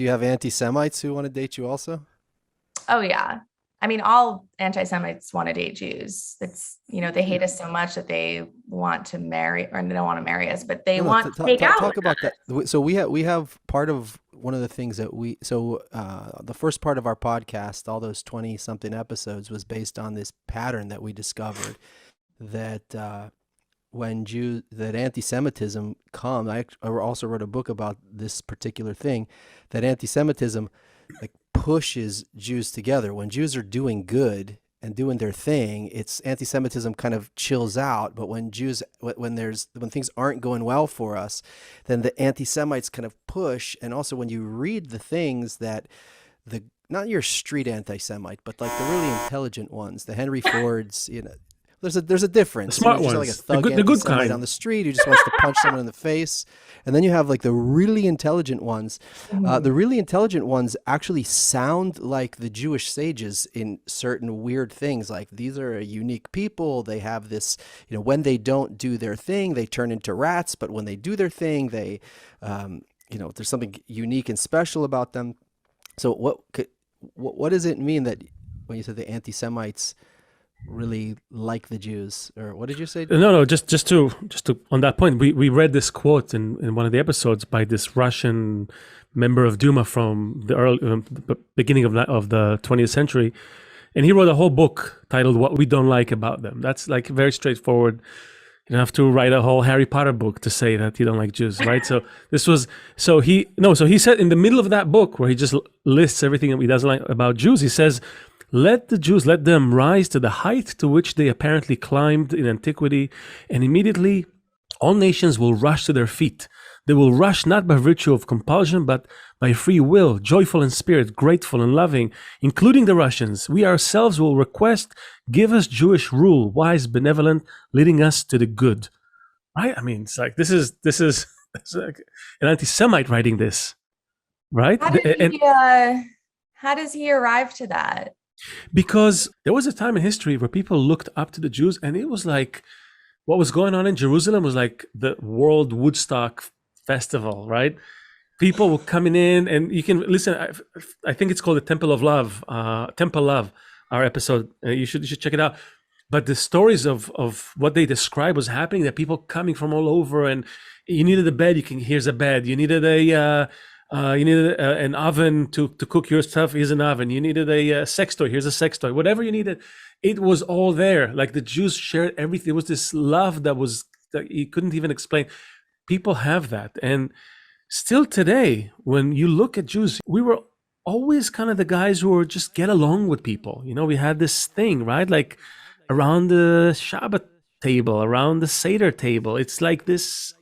Do you have anti-Semites who want to date you also? Oh yeah. I mean, all anti-Semites want to date Jews. It's, they hate us so much that they want to marry, or they don't want to marry us, but they No, no. want to take out Talk with about that. us. So we have part of one of the things that the first part of our podcast, all those 20 something episodes, was based on this pattern that we discovered that that anti-Semitism comes. I also wrote a book about this particular thing, that anti-Semitism like pushes Jews together. When Jews are doing good and doing their thing, it's anti-Semitism kind of chills out. But when when things aren't going well for us, then the anti-Semites kind of push. And also when you read the things that the not your street anti-Semite, but like the really intelligent ones, the Henry Fords, there's a The difference. smart Just like a ones, thug the good anti-Semite on kind. the street who just wants to punch someone in the face. And then you have like the really intelligent ones. The really intelligent ones actually sound like the Jewish sages in certain weird things. Like these are a unique people. They have this, when they don't do their thing, they turn into rats. But when they do their thing, there's something unique and special about them. So what does it mean that when you said the anti-Semites really like the Jews, or what did you say? No, just to on that point, we read this quote in one of the episodes by this Russian member of Duma from the early beginning of the 20th century, and he wrote a whole book titled "What We Don't Like About Them." That's like very straightforward. You don't have to write a whole Harry Potter book to say that you don't like Jews, right? So he said in the middle of that book where he just lists everything that he doesn't like about Jews, he says, let the Jews, let them rise to the height to which they apparently climbed in antiquity, and immediately all nations will rush to their feet. They will rush not by virtue of compulsion, but by free will, joyful in spirit, grateful and loving, including the Russians. We ourselves will request, give us Jewish rule, wise, benevolent, leading us to the good. Right? I mean, it's like, this is it's like an anti-Semite writing this, right? How does he arrive to that? Because there was a time in history where people looked up to the Jews, and it was like what was going on in Jerusalem was like the World Woodstock Festival, right? People were coming in, and you can listen. I think it's called the Temple of Love, Temple Love, our episode. You should check it out. But the stories of what they described was happening, that people coming from all over, and you needed a bed, here's a bed. You needed an oven to cook your stuff. Here's an oven. You needed a sex toy. Here's a sex toy. Whatever you needed, it was all there. Like the Jews shared everything. It was this love that you couldn't even explain. People have that, and still today, when you look at Jews, we were always kind of the guys who were just get along with people. We had this thing, right? Like around the Shabbat table, around the Seder table. It's like this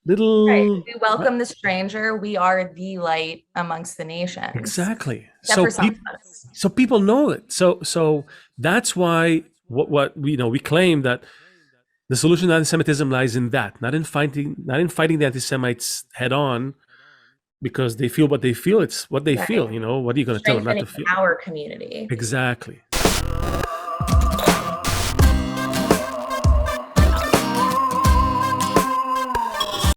Right. little. We welcome the stranger. We are the light amongst the nations. Exactly. Except for some of us. So people know it. So that's why what we claim that the solution to anti-Semitism lies in that, not in fighting the anti-Semites head on, because they feel what they feel. It's what they feel. What are you going to tell them not to feel? Our community. Exactly.